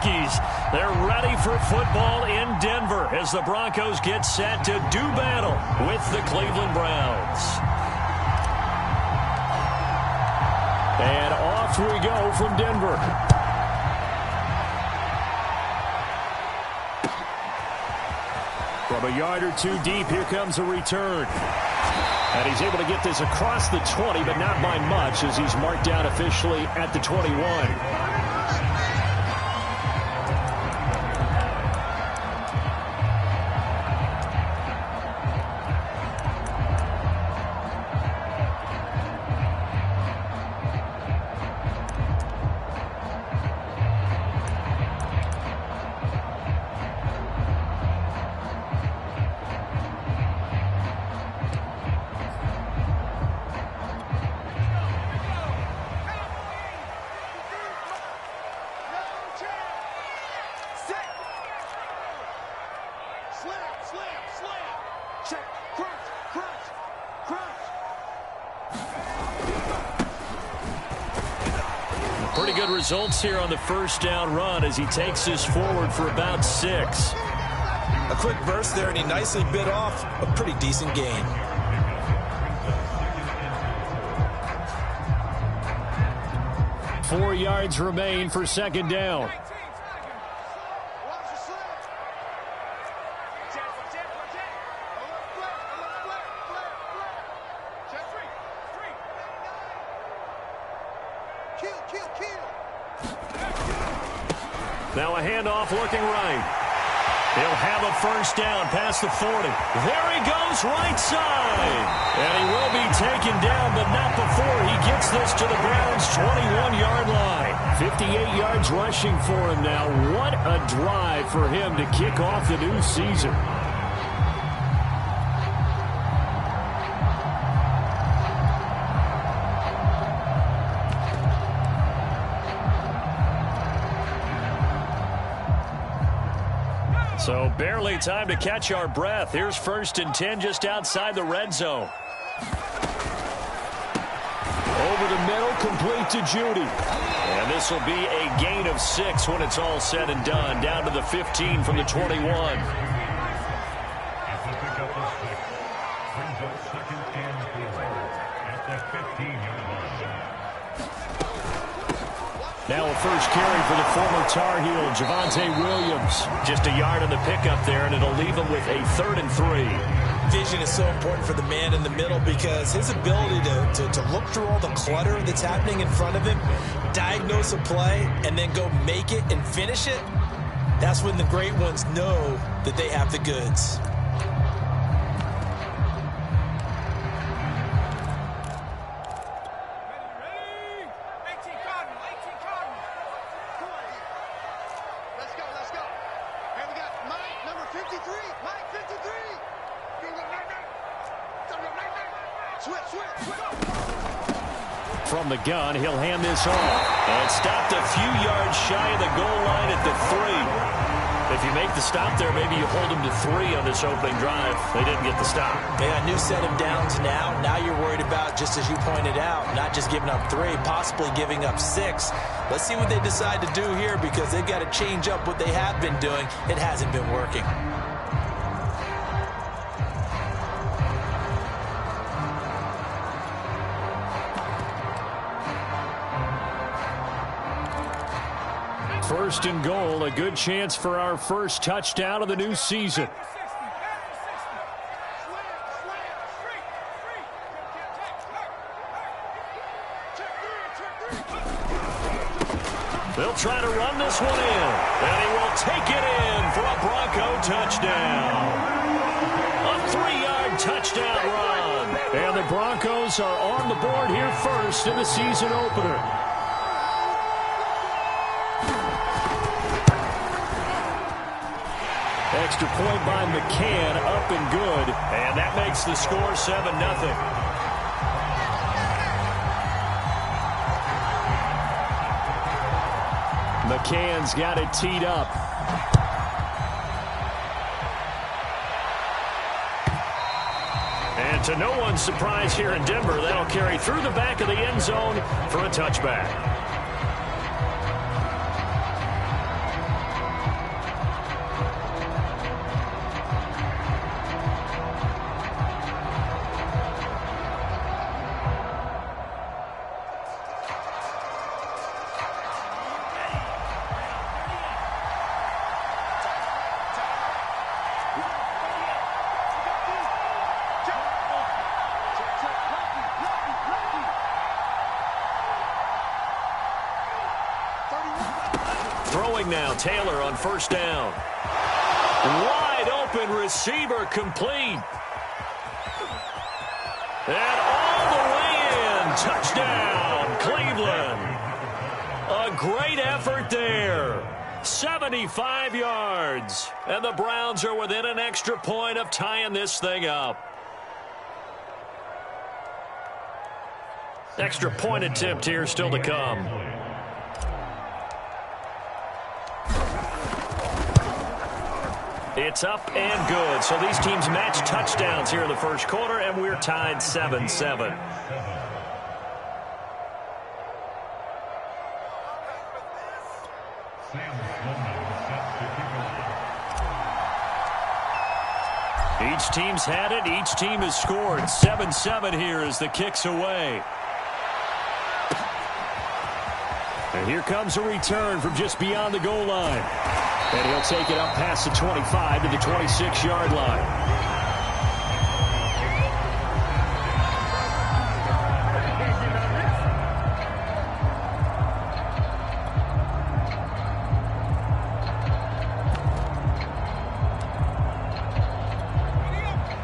Huskies. They're ready for football in Denver as the Broncos get set to do battle with the Cleveland Browns. And off we go from Denver. From a yard or two deep, here comes a return. And he's able to get this across the 20, but not by much as he's marked down officially at the 21. Pretty good results here on the first down run as he takes this forward for about 6. A quick burst there, and he nicely bit off a pretty decent gain. Four yards remain for second down. Now a handoff looking right. He'll have a first down past the 40. There he goes, right side. And he will be taken down, but not before he gets this to the Browns' 21-yard line. 58 yards rushing for him now. What a drive for him to kick off the new season. So barely time to catch our breath. Here's 1st and 10 just outside the red zone. Over the middle, complete to Judy. And this will be a gain of 6 when it's all said and done. Down to the 15 from the 21. Now a first carry for the former Tar Heel, Javonte Williams. Just a yard on the pickup there, and it'll leave him with a 3rd and 3. Vision is so important for the man in the middle because his ability to look through all the clutter that's happening in front of him, diagnose a play, and then go make it and finish it, that's when the great ones know that they have the goods. From the gun, he'll hand this off. And stopped a few yards shy of the goal line at the 3. If you make the stop there, maybe you hold him to 3 on this opening drive. They didn't get the stop. Yeah, new set of downs now. Now you're worried about, just as you pointed out, not just giving up 3, possibly giving up 6. Let's see what they decide to do here because they've got to change up what they have been doing. It hasn't been working. First and goal, a good chance for our first touchdown of the new season. They'll try to run this one in, and he will take it in for a Bronco touchdown. A 3-yard touchdown run. And the Broncos are on the board here first in the season opener. Extra point by McCann, up and good. And that makes the score 7-0. McCann's got it teed up. And to no one's surprise here in Denver, that'll carry through the back of the end zone for a touchback. throwing now. Taylor on first down. Wide open receiver complete. And all the way in. Touchdown, Cleveland. A great effort there. 75 yards. And the Browns are within an extra point of tying this thing up. Extra point attempt here still to come. It's up and good. So these teams match touchdowns here in the first quarter, and we're tied 7-7. Each team's had it. Each team has scored. 7-7 here as the kick's away. And here comes a return from just beyond the goal line. And he'll take it up past the 25 to the 26-yard line.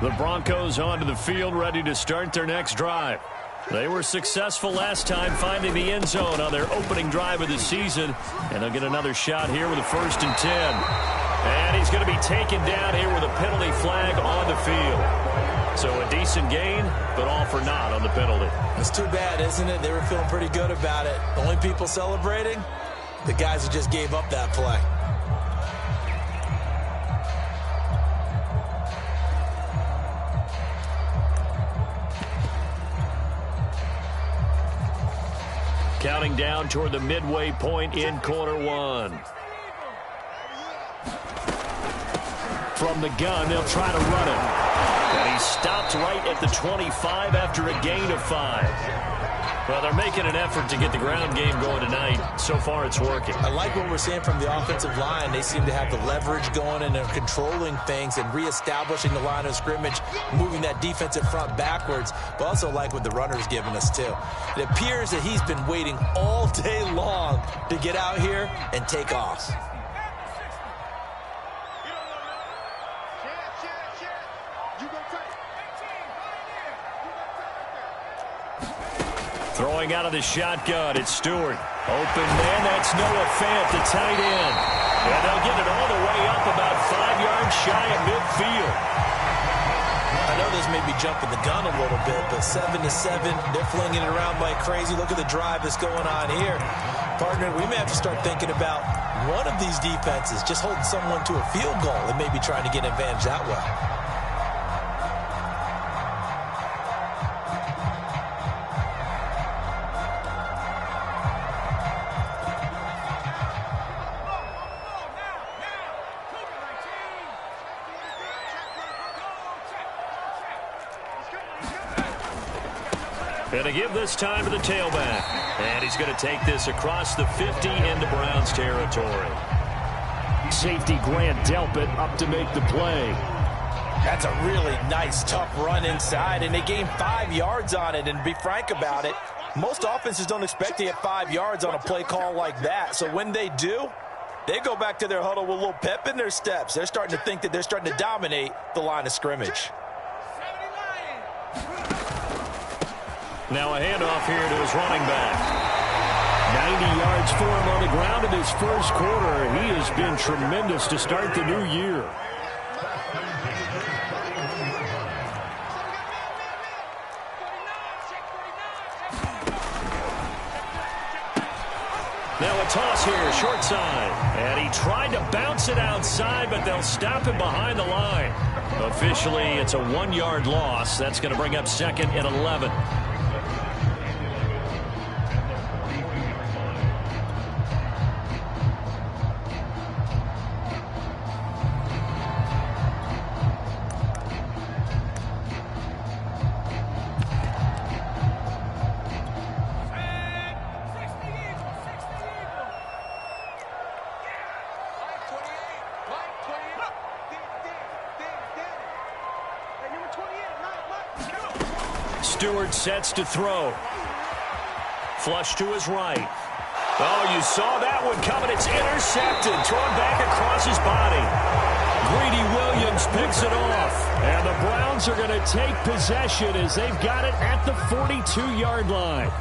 The Broncos onto the field, ready to start their next drive. They were successful last time finding the end zone on their opening drive of the season. And they'll get another shot here with a 1st and 10. And he's going to be taken down here with a penalty flag on the field. So a decent gain, but all for naught on the penalty. It's too bad, isn't it? They were feeling pretty good about it. The only people celebrating, the guys who just gave up that play. Counting down toward the midway point in quarter one. From the gun, they'll try to run it. And he's stopped right at the 25 after a gain of 5. Well, they're making an effort to get the ground game going tonight. So far, it's working. I like what we're seeing from the offensive line. They seem to have the leverage going, and they're controlling things and reestablishing the line of scrimmage, moving that defensive front backwards. But also like what the runner's giving us, too. It appears that he's been waiting all day long to get out here and take off. Throwing out of the shotgun, it's Stewart. Open man, that's Noah Fant, the tight end. And they'll get it all the way up about 5 yards shy of midfield. I know this may be jumping the gun a little bit, but 7-7, they're flinging it around like crazy. Look at the drive that's going on here. Partner, we may have to start thinking about one of these defenses just holding someone to a field goal and maybe trying to get an advantage that way. Going to give this time to the tailback. And he's going to take this across the 50 into Browns territory. Safety Grant Delpit up to make the play. That's a really nice, tough run inside, and they gained 5 yards on it. And to be frank about it, most offenses don't expect to get 5 yards on a play call like that. So when they do, they go back to their huddle with a little pep in their steps. They're starting to think that they're starting to dominate the line of scrimmage. Now a handoff here to his running back. 90 yards for him on the ground in his first quarter. He has been tremendous to start the new year. Now a toss here, short side. And he tried to bounce it outside, but they'll stop him behind the line. Officially, it's a 1-yard loss. That's going to bring up 2nd and 11. Stewart sets to throw. Flush to his right. Oh, you saw that one coming. It's intercepted. Thrown back across his body. Greedy Williams picks it off. And the Browns are going to take possession as they've got it at the 42-yard line.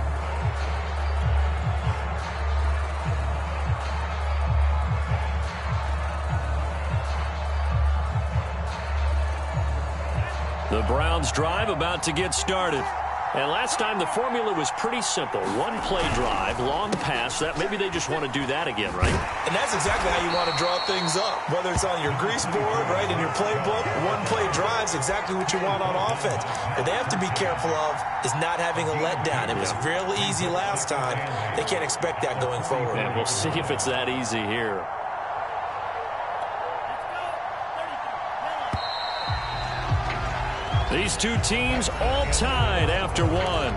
The Browns drive about to get started. And last time the formula was pretty simple. One play drive, long pass. That maybe they just want to do that again, right? And that's exactly how you want to draw things up. Whether it's on your grease board, right, in your playbook, one play drive is exactly what you want on offense. What they have to be careful of is not having a letdown. It was real easy last time. They can't expect that going forward. And we'll see if it's that easy here. These two teams all tied after one.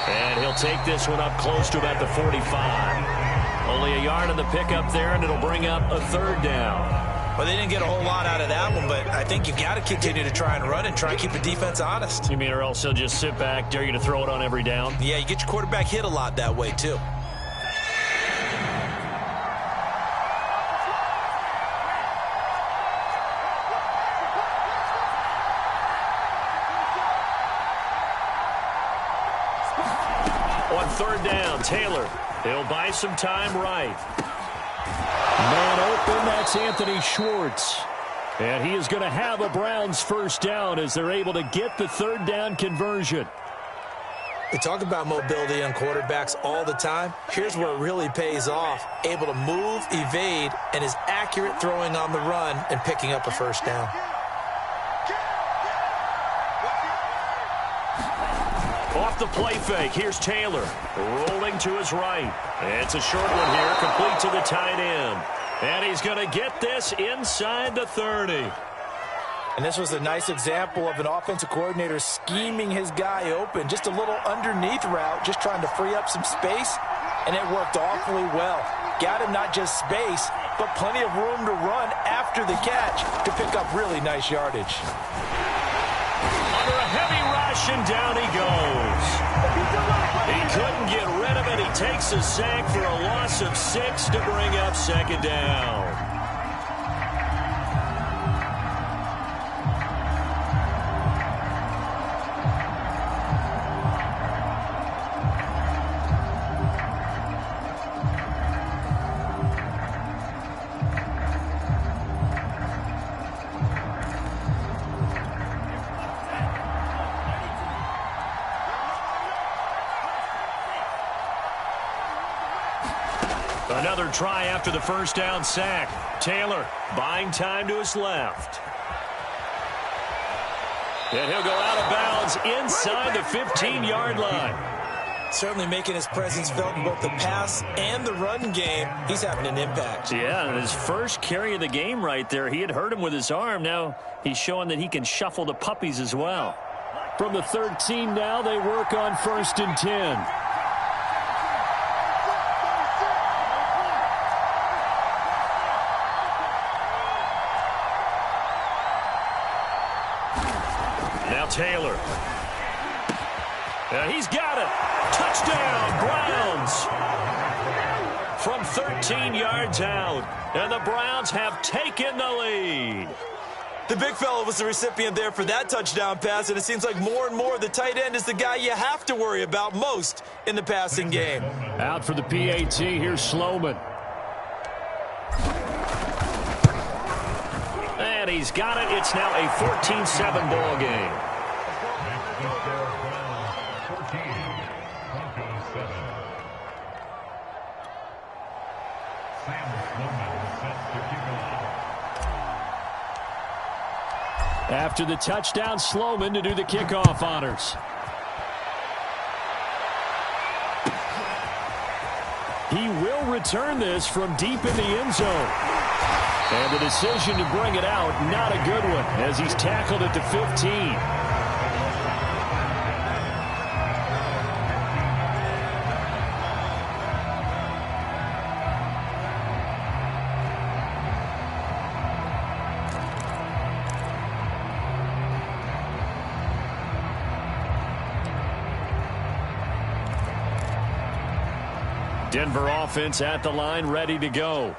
And he'll take this one up close to about the 45. Only a yard on the pickup there, and it'll bring up a third down. Well, they didn't get a whole lot out of that one, but I think you've got to continue to try and run and try and keep the defense honest. You mean or else he'll just sit back, dare you to throw it on every down? Yeah, you get your quarterback hit a lot that way, too. On third down, Taylor. He'll buy some time right. Man open, that's Anthony Schwartz. And he is going to have a Browns first down as they're able to get the third down conversion. We talk about mobility on quarterbacks all the time. Here's where it really pays off. Able to move, evade, and is accurate throwing on the run and picking up a first down. Off the play fake, here's Taylor. Rolling to his right. It's a short one here, complete to the tight end. And he's going to get this inside the 30. And this was a nice example of an offensive coordinator scheming his guy open. Just a little underneath route, just trying to free up some space. And it worked awfully well. Got him not just space, but plenty of room to run after the catch to pick up really nice yardage. Under a heavy rush, and down he goes. He couldn't get rid of it. He takes a sack for a loss of 6 to bring up second down. Another try after the first down sack. Taylor buying time to his left. And he'll go out of bounds inside the 15-yard line. Certainly making his presence felt in both the pass and the run game. He's having an impact. Yeah, and his first carry of the game right there, he had hurt him with his arm. Now he's showing that he can shuffle the puppies as well. From the 13 now, they work on 1st and 10. Taylor. He's got it. Touchdown, Browns. From 13 yards out. And the Browns have taken the lead. The big fella was the recipient there for that touchdown pass, and it seems like more and more the tight end is the guy you have to worry about most in the passing game. Out for the PAT, here's Sloman. And he's got it. It's now a 14-7 ball game. After the touchdown, Sloman to do the kickoff honors. He will return this from deep in the end zone. And the decision to bring it out, not a good one, as he's tackled at the 15. Denver offense at the line, ready to go.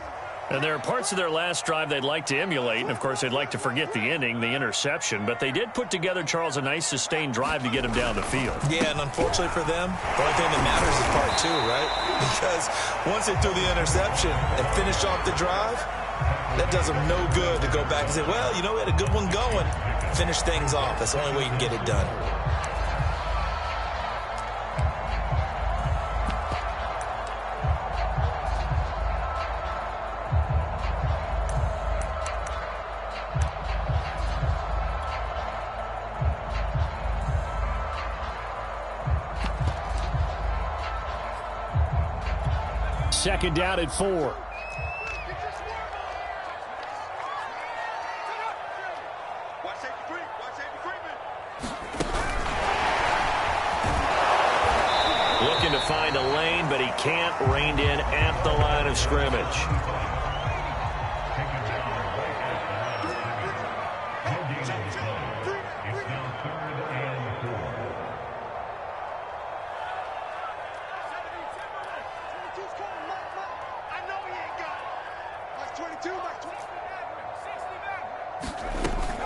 And there are parts of their last drive they'd like to emulate. And, of course, they'd like to forget the inning, the interception. But they did put together, Charles, a nice sustained drive to get him down the field. Yeah, and unfortunately for them, the only thing that matters is part two, right? Because once they threw the interception and finished off the drive, that does them no good to go back and say, well, you know, we had a good one going. Finish things off. That's the only way you can get it done. Second down at 4. Looking to find a lane, but he can't. Reined in at the line of scrimmage.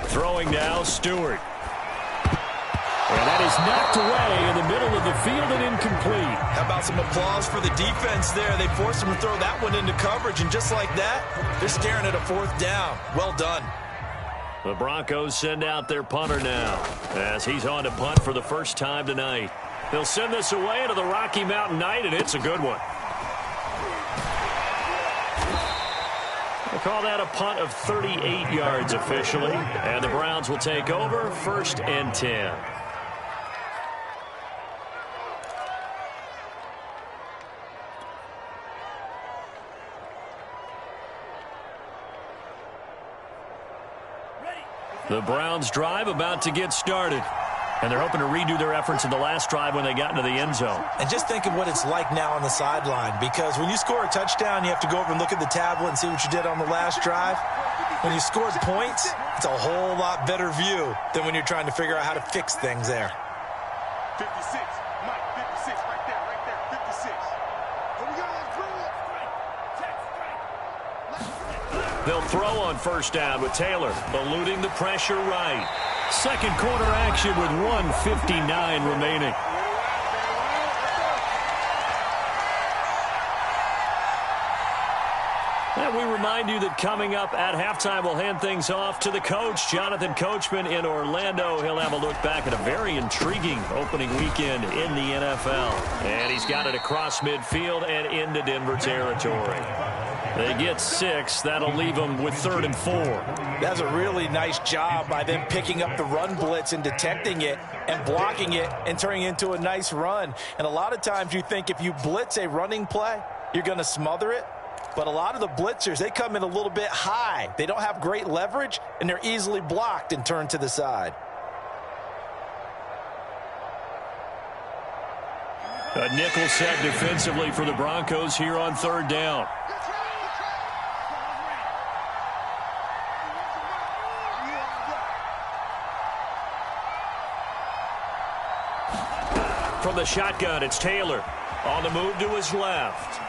Throwing now, Stewart. And that is knocked away in the middle of the field and incomplete. How about some applause for the defense there? They forced him to throw that one into coverage, and just like that, they're staring at a fourth down. Well done. The Broncos send out their punter now as he's on to punt for the first time tonight. They'll send this away to the Rocky Mountain Knight, and it's a good one. We'll call that a punt of 38 yards officially, and the Browns will take over 1st and 10. The Browns drive about to get started. And they're hoping to redo their efforts in the last drive when they got into the end zone. And just think of what it's like now on the sideline, because when you score a touchdown, you have to go over and look at the tablet and see what you did on the last drive. When you scored points, it's a whole lot better view than when you're trying to figure out how to fix things there. 56, Mike, 56, right there, 56. Here we go, They'll throw on first down with Taylor, eluding the pressure right. Second quarter action with 1:59 remaining. And we remind you that coming up at halftime, we'll hand things off to the coach, Jonathan Coachman in Orlando. He'll have a look back at a very intriguing opening weekend in the NFL. And he's got it across midfield and into Denver territory. They get 6. That'll leave them with 3rd and 4. That's a really nice job by them picking up the run blitz and detecting it and blocking it and turning it into a nice run. And a lot of times you think if you blitz a running play, you're going to smother it. But a lot of the blitzers, they come in a little bit high. They don't have great leverage, and they're easily blocked and turned to the side. A nickel set defensively for the Broncos here on 3rd down. From the shotgun, it's Taylor. On the move to his left.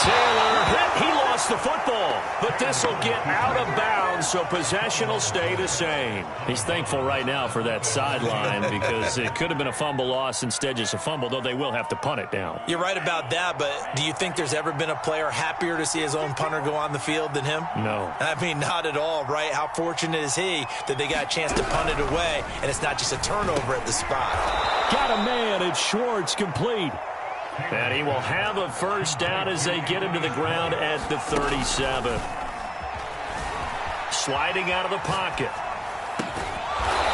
Taylor hit. He lost the football, but this will get out of bounds, so possession will stay the same. He's thankful right now for that sideline because it could have been a fumble loss, instead just a fumble, though they will have to punt it down. You're right about that, but do you think there's ever been a player happier to see his own punter go on the field than him? No. I mean, not at all, right? How fortunate is he that they got a chance to punt it away, and it's not just a turnover at the spot. Got a man. It's Schwartz, complete. And he will have a first down as they get him to the ground at the 37. Sliding out of the pocket.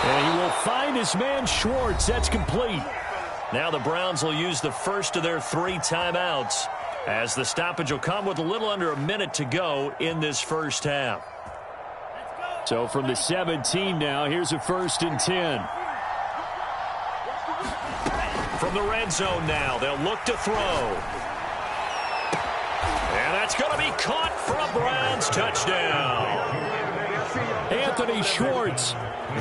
And he will find his man Schwartz. That's complete. Now the Browns will use the first of their 3 timeouts as the stoppage will come with a little under a minute to go in this first half. So from the 17 now, here's a 1st and 10. From the red zone now, they'll look to throw. And that's going to be caught for a Browns touchdown. Anthony Schwartz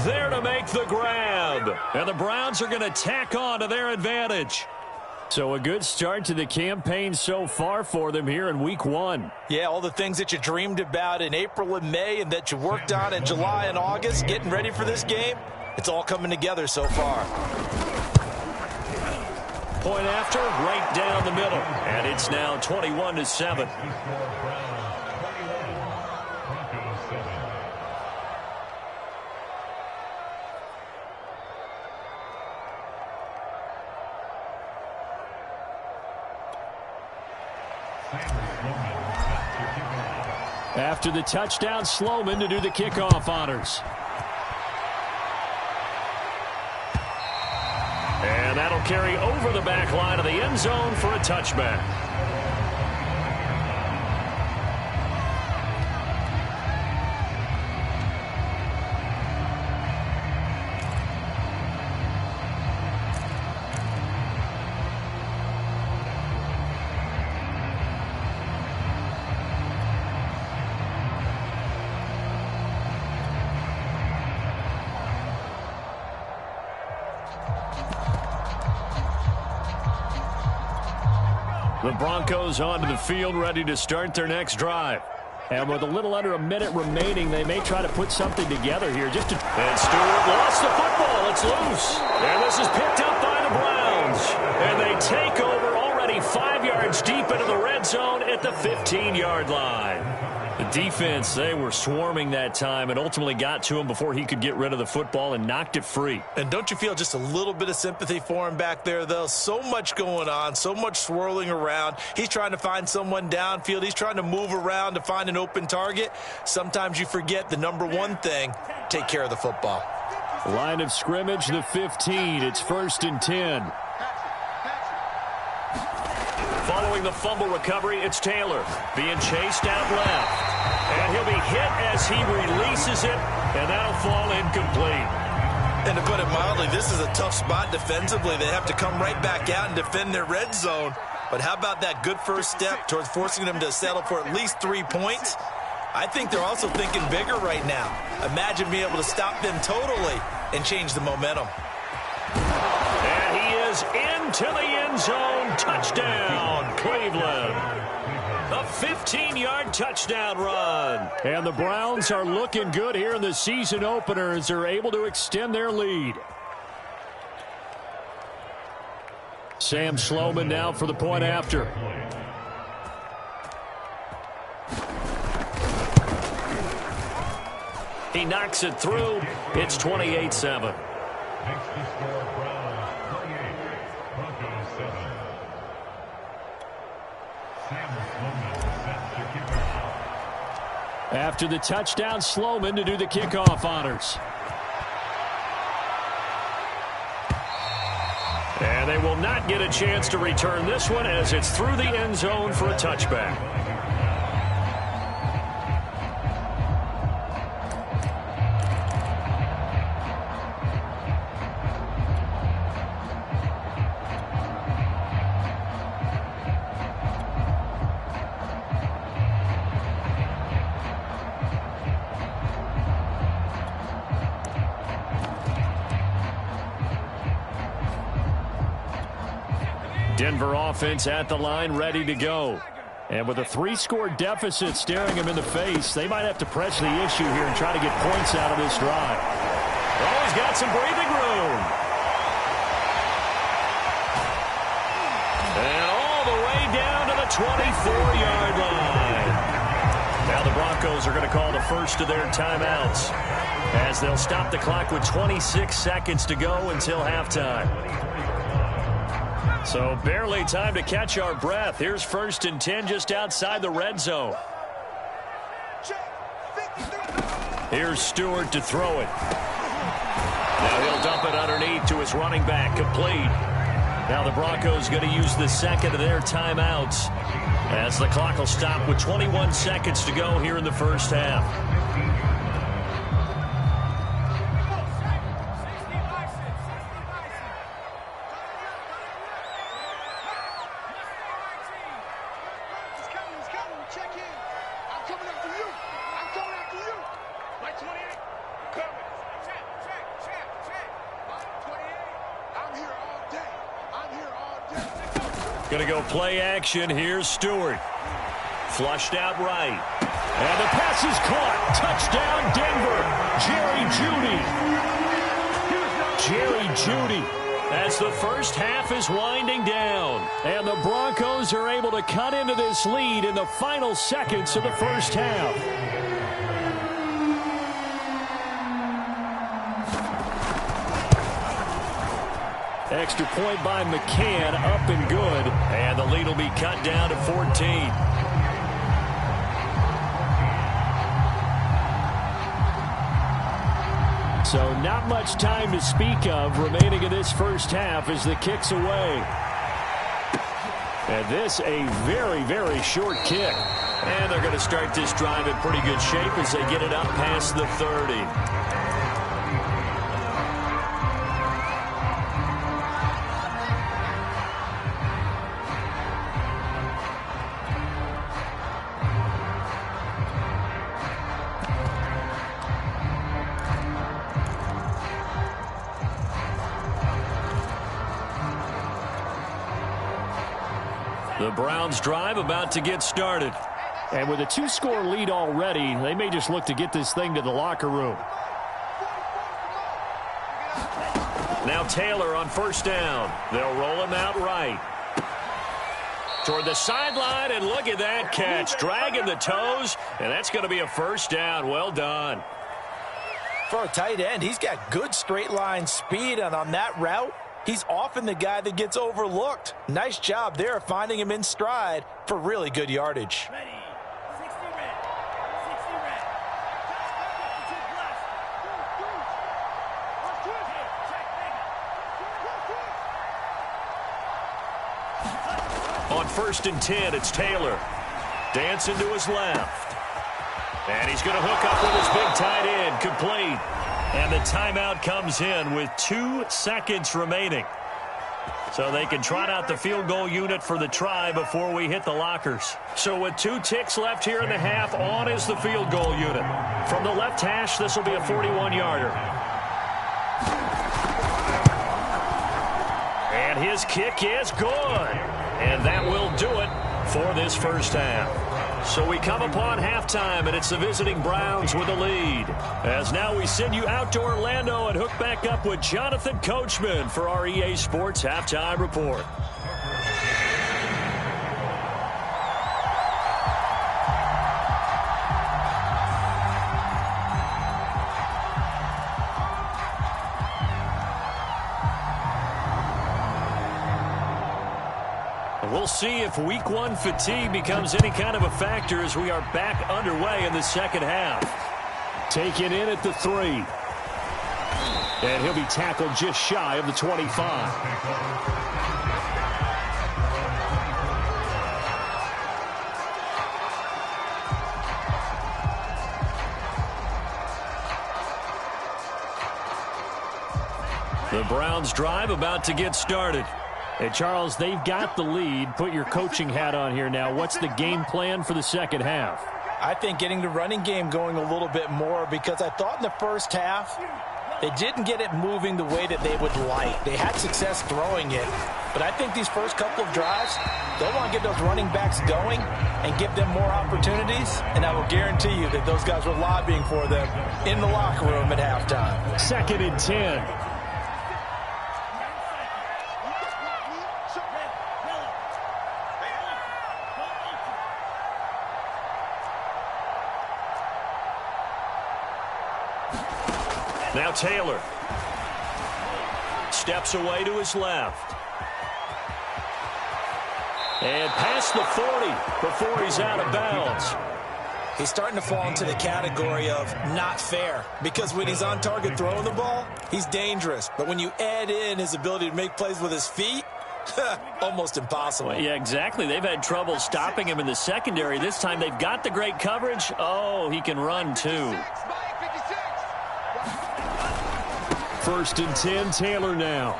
there to make the grab. And the Browns are going to tack on to their advantage. So a good start to the campaign so far for them here in week 1. Yeah, all the things that you dreamed about in April and May and that you worked on in July and August, getting ready for this game, it's all coming together so far. Point after, right down the middle. And it's now 21-7. After the touchdown, Sloman to do the kickoff honors. And that'll carry over the back line of the end zone for a touchback. The Broncos onto the field, ready to start their next drive. And with a little under a minute remaining, they may try to put something together here. And Stewart lost the football. It's loose. And this is picked up by the Browns. And they take over already 5 yards deep into the red zone at the 15-yard line. The defense, they were swarming that time and ultimately got to him before he could get rid of the football and knocked it free. And don't you feel just a little bit of sympathy for him back there, though? So much going on, so much swirling around. He's trying to find someone downfield. He's trying to move around to find an open target. Sometimes you forget the number one thing, take care of the football. Line of scrimmage, the 15. It's 1st and 10. Following the fumble recovery, it's Taylor being chased out left. And he'll be hit as he releases it, and that'll fall incomplete. And to put it mildly, this is a tough spot defensively. They have to come right back out and defend their red zone. But how about that good first step towards forcing them to settle for at least 3 points? I think they're also thinking bigger right now. Imagine being able to stop them totally and change the momentum. And he is into the end zone. Touchdown, Cleveland. A 15-yard touchdown run. And the Browns are looking good here in the season opener as they're able to extend their lead. Sam Sloman now for the point after. He knocks it through. It's 28-7. After the touchdown, Sloman to do the kickoff honors. And they will not get a chance to return this one as it's through the end zone for a touchback. Denver offense at the line, ready to go. And with a 3-score deficit staring him in the face, they might have to press the issue here and try to get points out of this drive. Oh, he's got some breathing room. And all the way down to the 24-yard line. Now the Broncos are going to call the first of their timeouts as they'll stop the clock with 26 seconds to go until halftime. So barely time to catch our breath. Here's 1st and 10 just outside the red zone. Here's Stewart to throw it. Now he'll dump it underneath to his running back, complete. Now the Broncos going to use the second of their timeouts as the clock will stop with 21 seconds to go here in the first half. Going to go play action. Here's Stewart. Flushed out right. And the pass is caught. Touchdown, Denver. Jerry Jeudy as the first half is winding down. And the Broncos are able to cut into this lead in the final seconds of the first half. Extra point by McCann, up and good. And the lead will be cut down to 14. So not much time to speak of remaining in this first half as the kick's away. And this a very, very short kick. And they're going to start this drive in pretty good shape as they get it up past the 30. The Browns drive about to get started. And with a 2-score lead already, they may just look to get this thing to the locker room. Now Taylor on first down. They'll roll him out right. Toward the sideline, and look at that catch. Dragging the toes, and that's going to be a first down. Well done. For a tight end, he's got good straight line speed, and on that route, he's often the guy that gets overlooked. Nice job there finding him in stride for really good yardage. Ready. 60 red. 60 red. On first and 10, it's Taylor. Dancing to his left. And he's going to hook up with his big tight end. Complete. And the timeout comes in with 2 seconds remaining. So they can trot out the field goal unit for the try before we hit the lockers. So with 2 ticks left here in the half, on is the field goal unit. From the left hash, this will be a 41-yarder. And his kick is good. And that will do it for this first half. So we come upon halftime, and it's the visiting Browns with the lead. As now we send you out to Orlando and hook back up with Jonathan Coachman for our EA Sports Halftime Report. We'll see if week 1 fatigue becomes any kind of a factor as we are back underway in the second half. Taken in at the 3. And he'll be tackled just shy of the 25. The Browns drive about to get started. Hey, Charles, they've got the lead. Put your coaching hat on here now. What's the game plan for the second half? I think getting the running game going a little bit more, because I thought in the first half they didn't get it moving the way that they would like. They had success throwing it, but I think these first couple of drives, they'll want to get those running backs going and give them more opportunities, and I will guarantee you that those guys were lobbying for them in the locker room at halftime. Second and 10. Now Taylor steps away to his left. And past the 40 before he's out of bounds. He's starting to fall into the category of not fair, because when he's on target throwing the ball, he's dangerous. But when you add in his ability to make plays with his feet, almost impossible. Well, yeah, exactly. They've had trouble stopping him in the secondary. This time they've got the great coverage. Oh, he can run too. First and 10, Taylor now.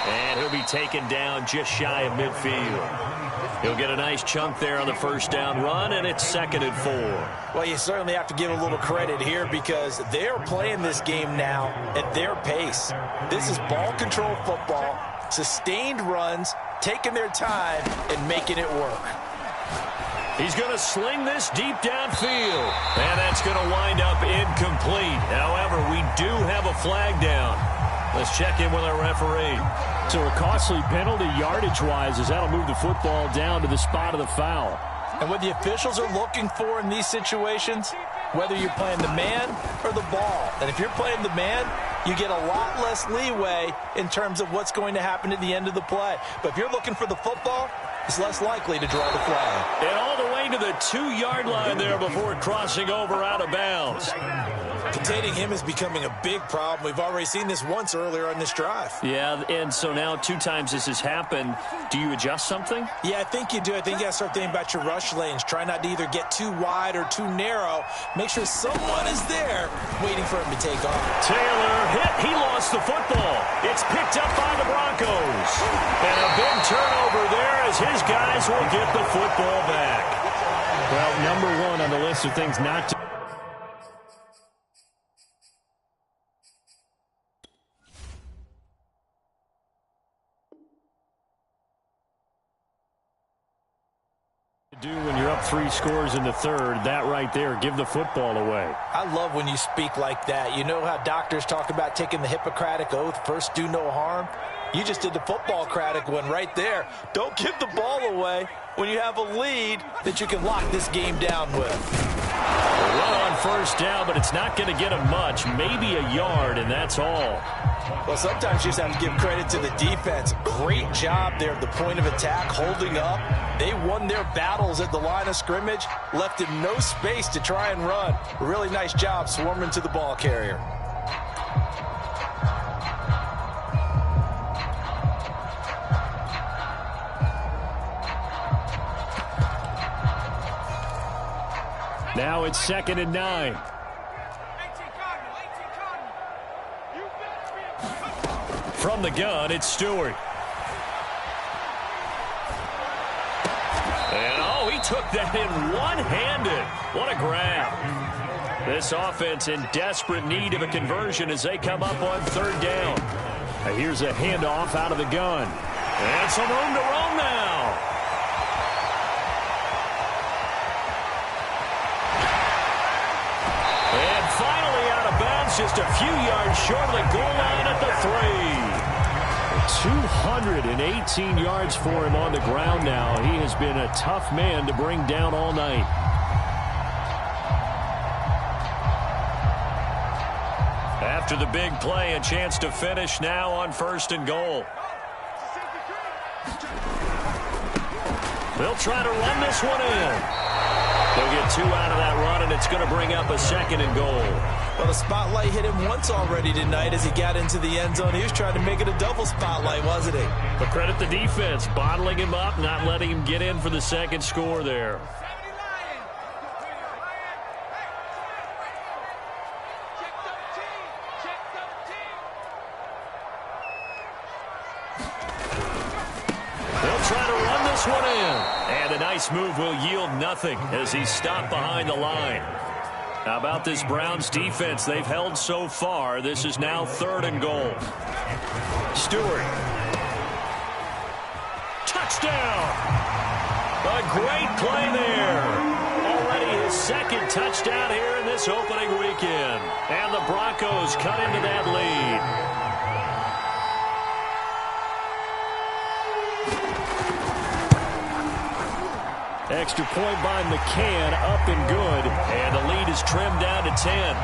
And he'll be taken down just shy of midfield. He'll get a nice chunk there on the first down run, and it's second and 4. Well, you certainly have to give a little credit here, because they're playing this game now at their pace. This is ball control football, sustained runs, taking their time, and making it work. He's going to sling this deep downfield. And that's going to wind up incomplete. However, we do have a flag down. Let's check in with our referee. So a costly penalty yardage-wise as that'll move the football down to the spot of the foul. And what the officials are looking for in these situations, whether you're playing the man or the ball. And if you're playing the man, you get a lot less leeway in terms of what's going to happen at the end of the play. But if you're looking for the football, it's less likely to draw the flag. And all the way to the 2-yard line there before crossing over out of bounds. Containing him is becoming a big problem. We've already seen this once earlier on this drive. Yeah, and so now 2 times this has happened. Do you adjust something? Yeah, I think you do. I think you got to start thinking about your rush lanes. Try not to either get too wide or too narrow. Make sure someone is there waiting for him to take off. Taylor hit. He lost the football. It's picked up by the Broncos. And a big turnover there as his guys will get the football back. Well, number 1 on the list of things not to do when you're up 3 scores in the third. That right there, give the football away. I love when you speak like that. You know how doctors talk about taking the Hippocratic Oath, first do no harm? You just did the football-cratic one right there. Don't give the ball away when you have a lead that you can lock this game down with. A run on first down, but it's not going to get him much. Maybe a yard, and that's all. Well, sometimes you just have to give credit to the defense. Great job there at the point of attack, holding up. They won their battles at the line of scrimmage, left him no space to try and run. A really nice job swarming to the ball carrier. Now it's 2nd and 9. From the gun, it's Stewart. And, oh, he took that in one-handed. What a grab. This offense in desperate need of a conversion as they come up on 3rd down. Here's a handoff out of the gun. And some room to roam now. And finally out of bounds, just a few yards short of the goal line at the 3. 218 yards for him on the ground now. He has been a tough man to bring down all night. After the big play, a chance to finish now on 1st and goal. They'll try to run this one in. They'll get 2 out of that run, and it's going to bring up a 2nd and goal. Well, the spotlight hit him once already tonight as he got into the end zone. He was trying to make it a double spotlight, wasn't he? But credit the defense, bottling him up, not letting him get in for the 2nd score there. They'll try to run this one in. And a nice move will yield nothing as he's stopped behind the line. How about this Browns defense? They've held so far. This is now 3rd and goal. Stewart. Touchdown! A great play there. Already his 2nd touchdown here in this opening weekend. And the Broncos cut into that lead. Extra point by McCann, up and good. And the lead is trimmed down to 10.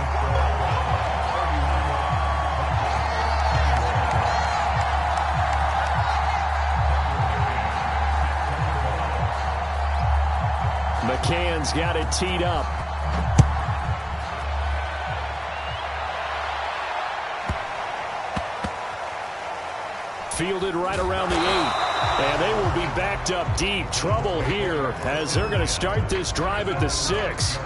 McCann's got it teed up. Fielded right around the 8. And they will be backed up deep. Trouble here as they're going to start this drive at the 6.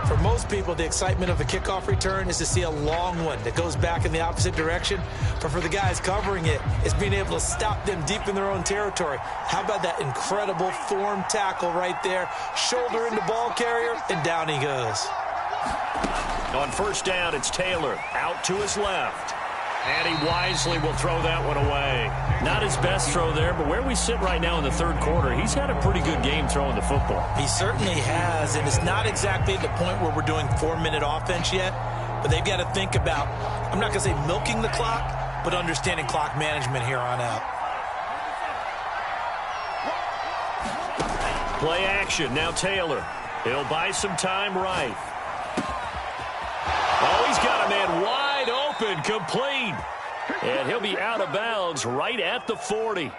For most people, the excitement of a kickoff return is to see a long one that goes back in the opposite direction. But for the guys covering it, it's being able to stop them deep in their own territory. How about that incredible form tackle right there? Shoulder into ball carrier, and down he goes. On 1st down, it's Taylor out to his left. And he wisely will throw that one away. Not his best throw there, but where we sit right now in the third quarter, he's had a pretty good game throwing the football. He certainly has, and it's not exactly at the point where we're doing 4-minute offense yet, but they've got to think about, I'm not going to say milking the clock, but understanding clock management here on out. Play action, now Taylor. He'll buy some time right. Oh, he's got a man wide open, complete. And he'll be out of bounds right at the 40.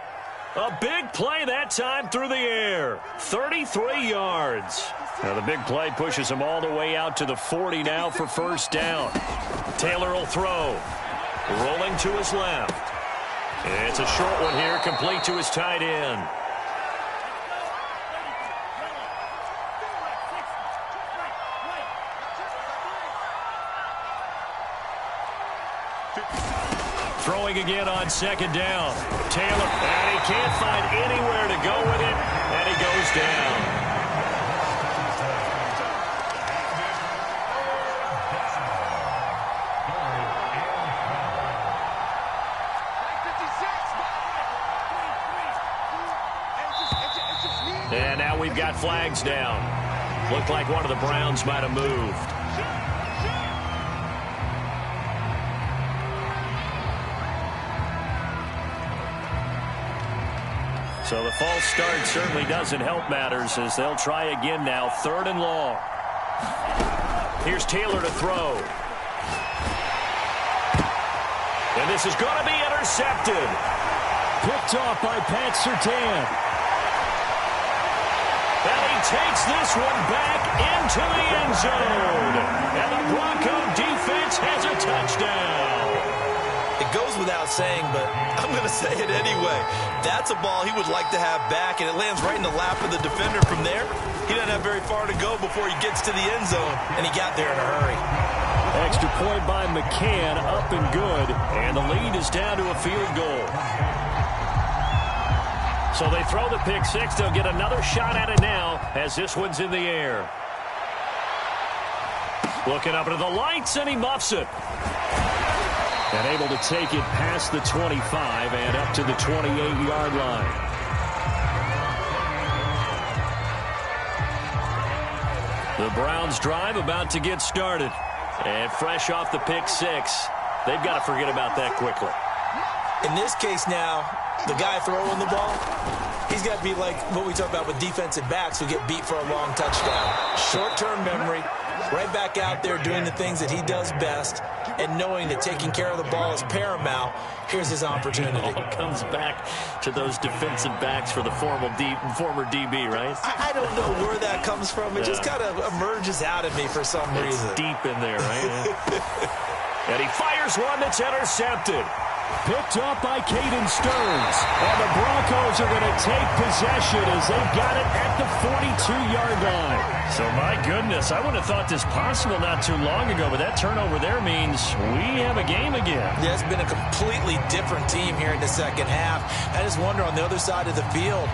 A big play that time through the air. 33 yards. Now the big play pushes him all the way out to the 40 now for first down. Taylor will throw. Rolling to his left. It's a short one here, complete to his tight end. Throwing again on second down. Taylor, and he can't find anywhere to go with it, and he goes down. And now we've got flags down. Looked like one of the Browns might have moved. So the false start certainly doesn't help matters as they'll try again now, 3rd and long. Here's Taylor to throw. And this is going to be intercepted. Picked off by Pat Surtain. And he takes this one back into the end zone. And the Bronco defense has a touchdown. It goes without saying, but I'm going to say it anyway. That's a ball he would like to have back, and it lands right in the lap of the defender from there. He doesn't have very far to go before he gets to the end zone, and he got there in a hurry. Extra point by McCann, up and good. And the lead is down to a field goal. So they throw the pick six. They'll get another shot at it now as this one's in the air. Looking up into the lights, and he muffs it. And able to take it past the 25 and up to the 28-yard line. The Browns drive about to get started. And fresh off the pick six, they've got to forget about that quickly. In this case now, the guy throwing the ball, he's got to be like what we talk about with defensive backs who get beat for a long touchdown. Short-term memory, right back out there doing the things that he does best, and knowing that taking care of the ball is paramount. Here's his opportunity. It all comes back to those defensive backs for the former DB, right? I don't know where that comes from. It just kind of emerges out of me for some reason. It's deep in there, right? And he fires one that's intercepted. Picked off by Caden Stearns. And the Broncos are going to take possession as they've got it at the 42-yard line. So, my goodness, I wouldn't have thought this possible not too long ago, but that turnover there means we have a game again. Yeah, it's been a completely different team here in the second half. I just wonder on the other side of the field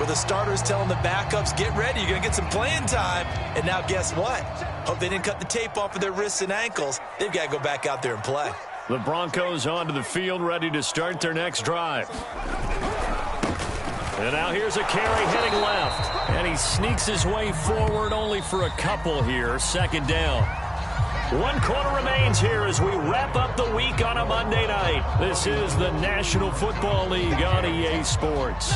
where the starters telling the backups, get ready, you're going to get some playing time. And now guess what? Hope they didn't cut the tape off of their wrists and ankles. They've got to go back out there and play. The Broncos onto the field, ready to start their next drive. And now here's a carry heading left. And he sneaks his way forward only for a couple here. 2nd down. 1 quarter remains here as we wrap up the week on a Monday night. This is the National Football League on EA Sports.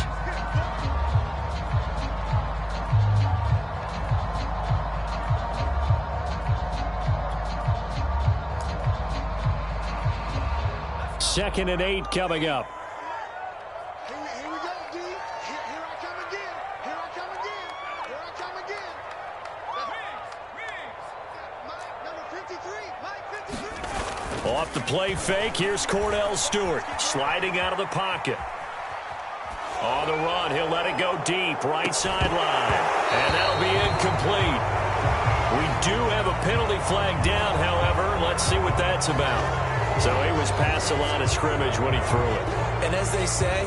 Second and 8 coming up. Here we go, D. Here I come again. Here I come again. Here I come again. Mike, number 53. Mike, 53. Off the play fake, here's Cordell Stewart sliding out of the pocket. On the run, he'll let it go deep, right sideline. And that'll be incomplete. We do have a penalty flag down, however. Let's see what that's about. So he was past the line of scrimmage when he threw it. And as they say,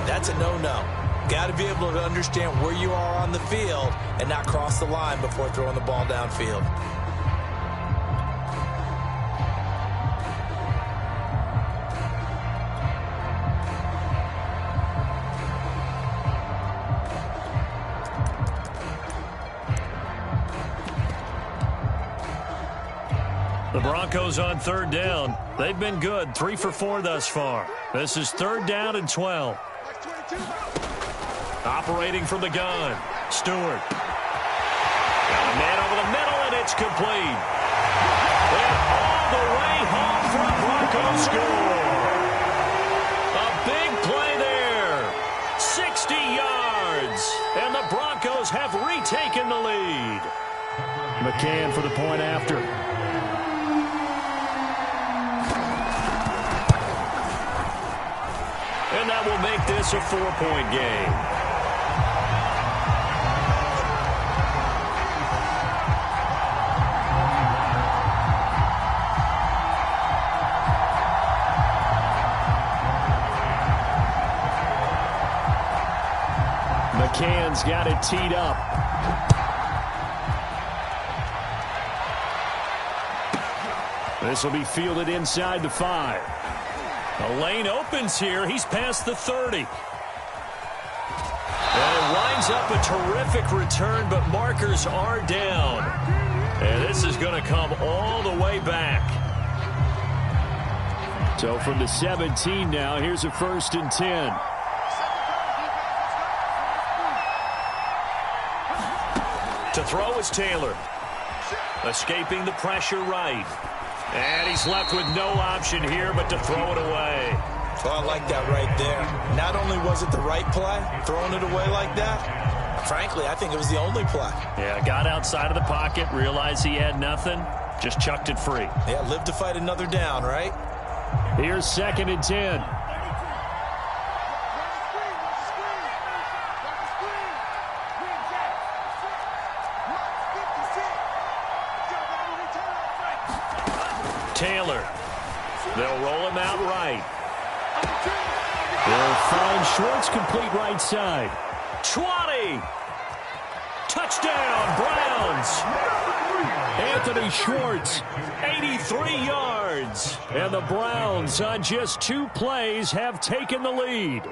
that's a no-no. Got to be able to understand where you are on the field and not cross the line before throwing the ball downfield. The Broncos on third down. They've been good, 3 for 4 thus far. This is 3rd down and 12. Operating from the gun, Stewart. Got a man over the middle, and it's complete. And all the way home for a Broncos score. A big play there. 60 yards. And the Broncos have retaken the lead. McCann for the point after. And that will make this a 4-point game. McCann's got it teed up. This will be fielded inside the 5. The lane opens here. He's past the 30. And it winds up a terrific return, but markers are down. And this is going to come all the way back. So from the 17 now, here's a 1st and 10. To throw is Taylor. Escaping the pressure right. And he's left with no option here but to throw it away. Well, I like that right there. Not only was it the right play, throwing it away like that, frankly, I think it was the only play. Yeah, got outside of the pocket, realized he had nothing, just chucked it free. Yeah, live to fight another down, right? Here's 2nd and 10. Taylor. They'll roll him out right. They'll find Schwartz complete right side. 20. Touchdown, Browns. Anthony Schwartz, 83 yards. And the Browns, on just 2 plays, have taken the lead.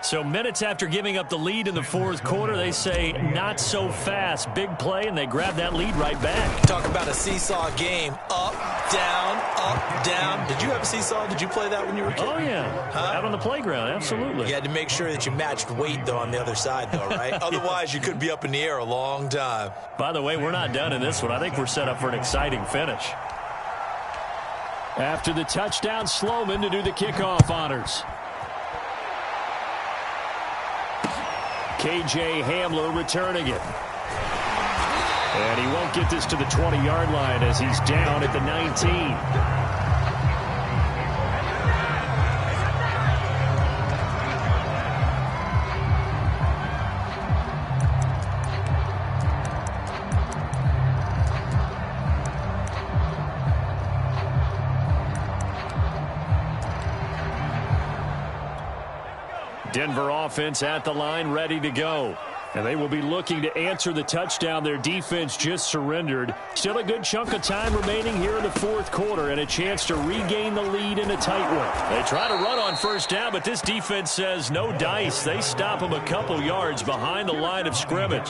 So minutes after giving up the lead in the 4th quarter, they say not so fast. Big play, and they grab that lead right back. Talk about a seesaw game. Up, down. Did you have a seesaw? Did you play that when you were a kid? Oh, yeah. Out on the playground, absolutely. You had to make sure that you matched weight, though, on the other side, though, right? Otherwise, you could be up in the air a long time. By the way, we're not done in this one. I think we're set up for an exciting finish. After the touchdown, Sloman to do the kickoff honors. K.J. Hamler returning it. And he won't get this to the 20-yard line as he's down at the 19. Denver offense at the line, ready to go. And they will be looking to answer the touchdown their defense just surrendered. Still a good chunk of time remaining here in the 4th quarter and a chance to regain the lead in a tight one. They try to run on 1st down, but this defense says no dice. They stop him a couple yards behind the line of scrimmage.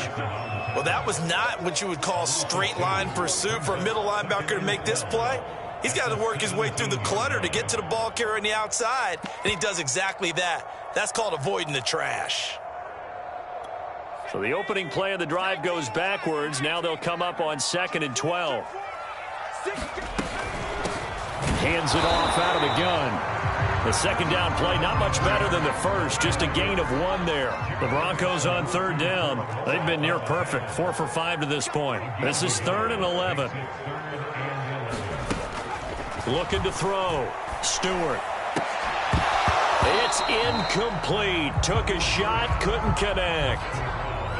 Well, that was not what you would call straight line pursuit for a middle linebacker to make this play. He's got to work his way through the clutter to get to the ball carrier on the outside, and he does exactly that. That's called avoiding the trash. So the opening play of the drive goes backwards. Now they'll come up on 2nd and 12. Hands it off out of the gun. The 2nd down play not much better than the first. Just a gain of 1 there. The Broncos on 3rd down. They've been near perfect. 4 for 5 to this point. This is 3rd and 11. Looking to throw. Stewart. It's incomplete. Took a shot, couldn't connect.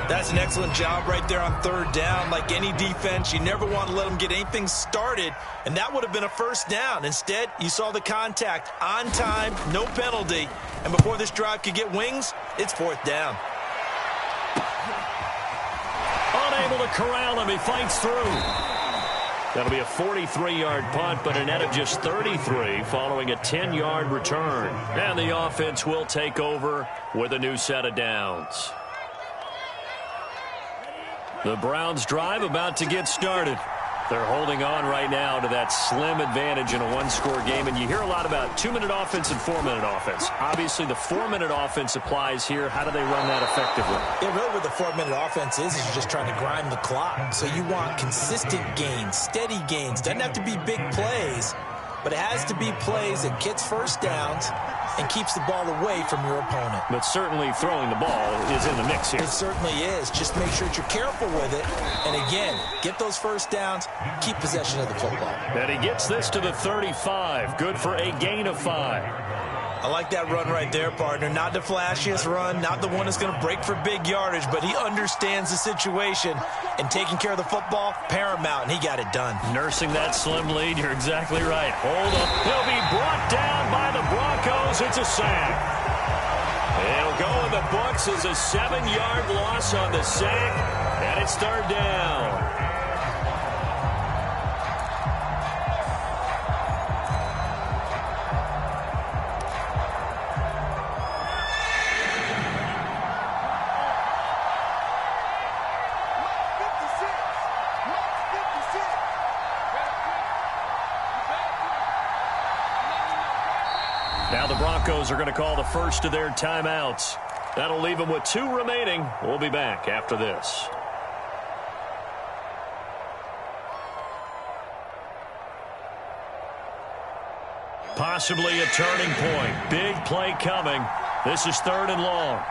That's an excellent job right there on 3rd down. Like any defense, you never want to let them get anything started, and that would have been a 1st down. Instead, you saw the contact on time, no penalty, and before this drive could get wings, it's 4th down. Unable to corral him. He fights through. That'll be a 43-yard punt, but a net of just 33 following a 10-yard return. And the offense will take over with a new set of downs. The Browns drive about to get started. They're holding on right now to that slim advantage in a one-score game, and you hear a lot about 2-minute offense and 4-minute offense. Obviously, the 4-minute offense applies here. How do they run that effectively? Yeah, really what the 4-minute offense is you're just trying to grind the clock. So you want consistent gains, steady gains. Doesn't have to be big plays, but it has to be plays that gets first downs and keeps the ball away from your opponent. But certainly throwing the ball is in the mix here. It certainly is. Just make sure that you're careful with it. And again, get those first downs, keep possession of the football. And he gets this to the 35. Good for a gain of 5. I like that run right there, partner. Not the flashiest run, not the one that's going to break for big yardage, but he understands the situation, and taking care of the football, paramount, and he got it done. Nursing that slim lead, you're exactly right. Hold up. He'll be brought down by the Broncos. It's a sack. It'll go in the books as a 7-yard loss on the sack, and it's 3rd down. Now the Broncos are going to call the first of their timeouts. That'll leave them with 2 remaining. We'll be back after this. Possibly a turning point. Big play coming. This is 3rd and long.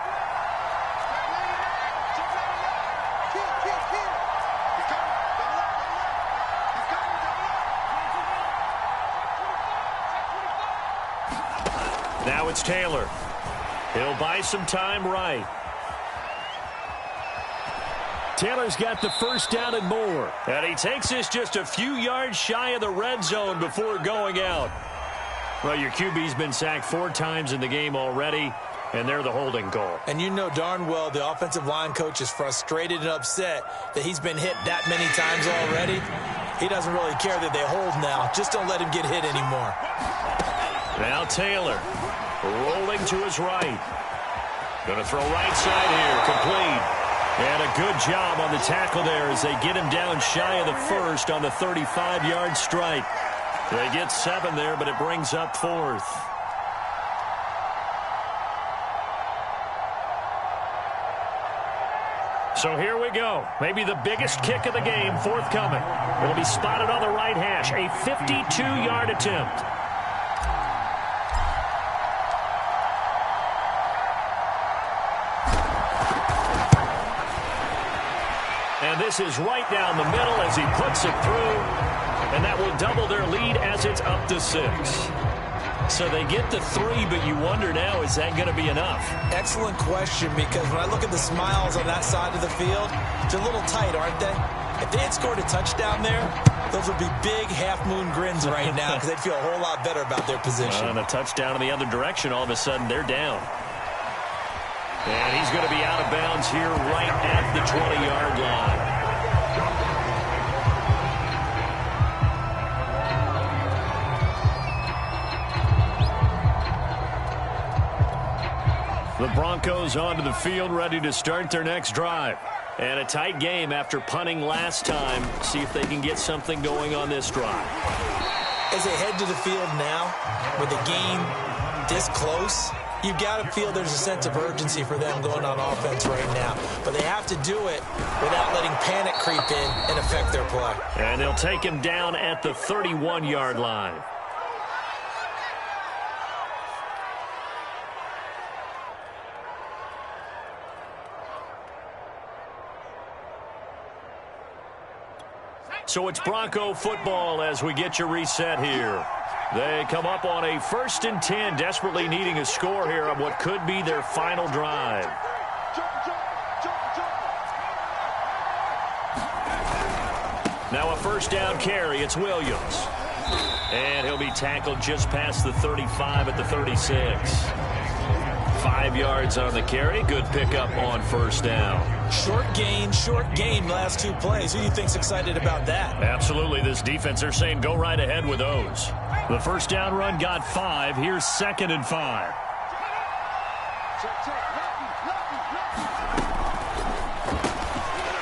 Now it's Taylor. He'll buy some time right. Taylor's got the first down and more. And he takes this just a few yards shy of the red zone before going out. Well, your QB's been sacked 4 times in the game already, and they're the holding call. And you know darn well the offensive line coach is frustrated and upset that he's been hit that many times already. He doesn't really care that they hold now. Just don't let him get hit anymore. Now Taylor rolling to his right. Going to throw right side here. Complete. And a good job on the tackle there as they get him down shy of the first on the 35-yard strike. They get 7 there, but it brings up 4th. So here we go. Maybe the biggest kick of the game forthcoming. It'll be spotted on the right hash. A 52-yard attempt. And this is right down the middle as he puts it through. And that will double their lead as it's up to 6. So they get to 3, but you wonder now, is that going to be enough? Excellent question, because when I look at the smiles on that side of the field, they're a little tight, aren't they? If they had scored a touchdown there, those would be big half-moon grins right now because they'd feel a whole lot better about their position. And a touchdown in the other direction, all of a sudden they're down. And he's going to be out of bounds here right at the 20-yard line. The Broncos onto the field, ready to start their next drive. And a tight game after punting last time. See if they can get something going on this drive. As they head to the field now, with the game this close, you've got to feel there's a sense of urgency for them going on offense right now. But they have to do it without letting panic creep in and affect their play. And they'll take him down at the 31-yard line. So it's Bronco football as we get you reset here. They come up on a 1st and 10, desperately needing a score here on what could be their final drive. Now a 1st down carry. It's Williams. And he'll be tackled just past the 35 at the 36. 5 yards on the carry. Good pickup on 1st down. Short gain last 2 plays. Who do you think's excited about that? Absolutely. This defense, they're saying go right ahead with those. The 1st down run got 5. Here's 2nd and 5.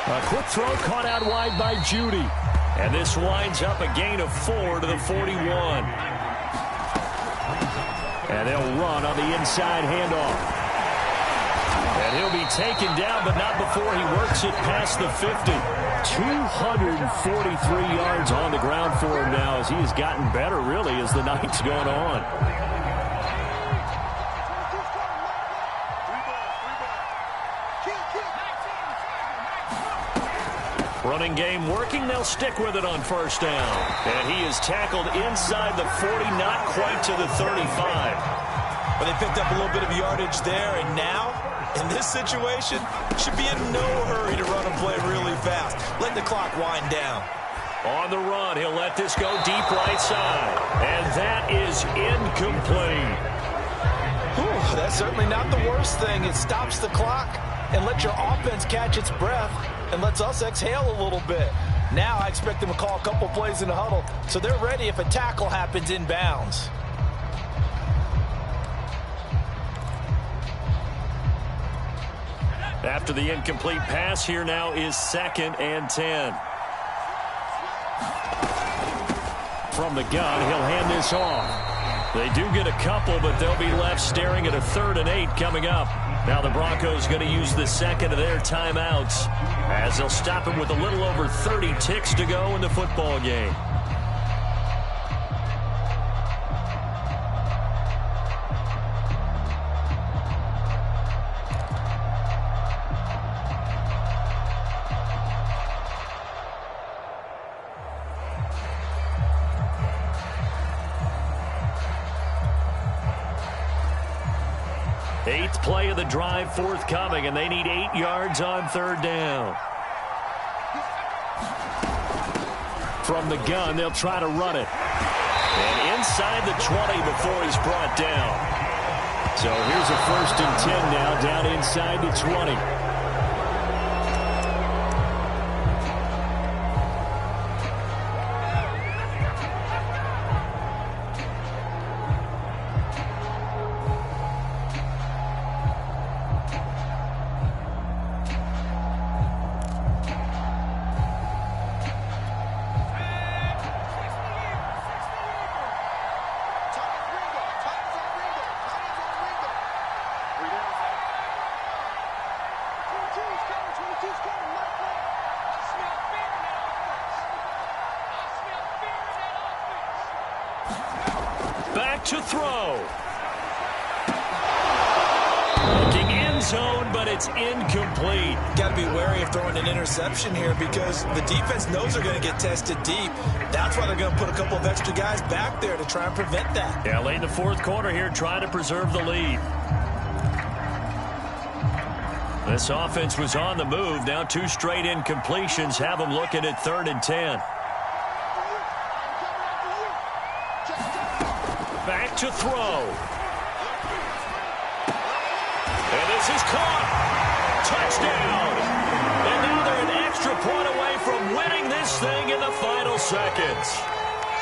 A quick throw caught out wide by Judy. And this winds up a gain of 4 to the 41. And they'll run on the inside handoff. And he'll be taken down, but not before he works it past the 50. 243 yards on the ground for him now as he has gotten better, really, as the night's gone on. Running game working. They'll stick with it on first down. And he is tackled inside the 40, not quite to the 35. But they picked up a little bit of yardage there, and now, in this situation, should be in no hurry to run and play really fast. Let the clock wind down. On the run, he'll let this go deep right side. And that is incomplete. Whew, that's certainly not the worst thing. It stops the clock and lets your offense catch its breath and lets us exhale a little bit. Now I expect them to call a couple plays in the huddle so they're ready if a tackle happens inbounds. After the incomplete pass, here now is 2nd and 10. From the gun, he'll hand this off. They do get a couple, but they'll be left staring at a 3rd and 8 coming up. Now the Broncos going to use the second of their timeouts as they'll stop him with a little over 30 ticks to go in the football game. Eighth play of the drive forthcoming, and they need 8 yards on 3rd down. From the gun, they'll try to run it. And inside the 20 before he's brought down. So here's a 1st and 10 now, down inside the 20. Back to throw. Looking end zone, but it's incomplete. Got to be wary of throwing an interception here because the defense knows they're going to get tested deep. That's why they're going to put a couple of extra guys back there to try and prevent that. Yeah, late in the 4th quarter here, trying to preserve the lead. This offense was on the move. Now 2 straight incompletions have them looking at 3rd and 10. Back to throw. And this is caught. Touchdown. And now they're an extra point away from winning this thing in the final seconds.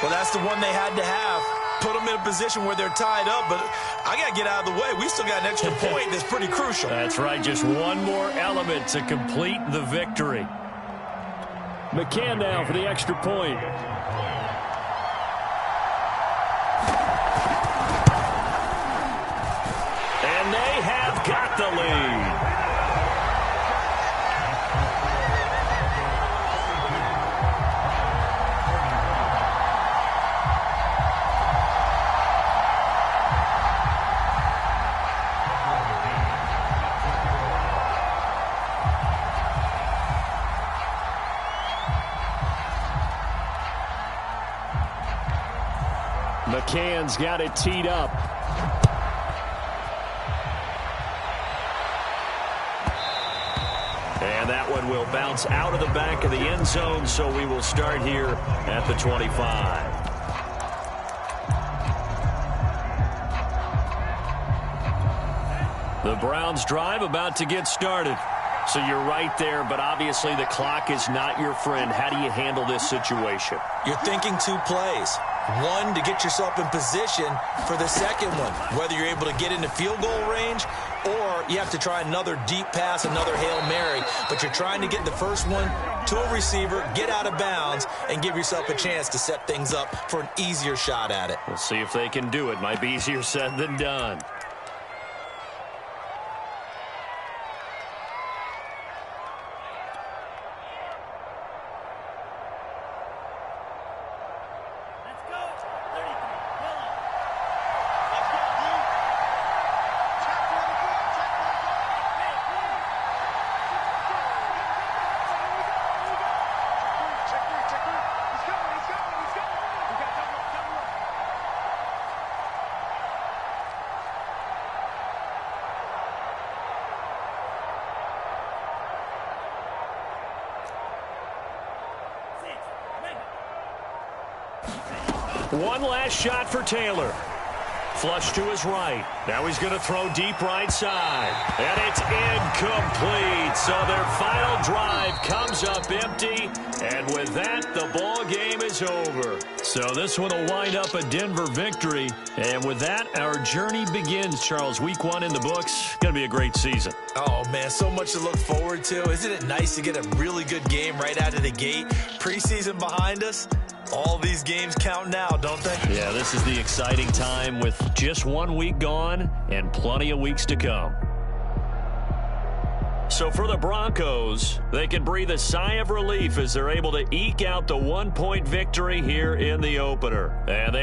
Well, that's the one they had to have. Put them in a position where they're tied up, but I got to get out of the way. We still got an extra point that's pretty crucial. That's right. Just one more element to complete the victory. McCann now for the extra point. And they have got the lead. McCann's got it teed up. And that one will bounce out of the back of the end zone, so we will start here at the 25. The Browns drive about to get started. So you're right there, but obviously the clock is not your friend. How do you handle this situation? You're thinking 2 plays. One, to get yourself in position for the second one, whether you're able to get into field goal range or you have to try another deep pass, another Hail Mary. But you're trying to get the first one to a receiver, get out of bounds, and give yourself a chance to set things up for an easier shot at it. We'll see if they can do it. Might be easier said than done. One last shot for Taylor. Flush to his right. Now he's going to throw deep right side. And it's incomplete. So their final drive comes up empty. And with that, the ball game is over. So this one will wind up a Denver victory. And with that, our journey begins, Charles. Week 1 in the books. Going to be a great season. Oh, man, so much to look forward to. Isn't it nice to get a really good game right out of the gate? Preseason behind us. All these games count now, don't they? Yeah, this is the exciting time with just 1 week gone and plenty of weeks to come. So for the Broncos, they can breathe a sigh of relief as they're able to eke out the 1-point victory here in the opener. And they will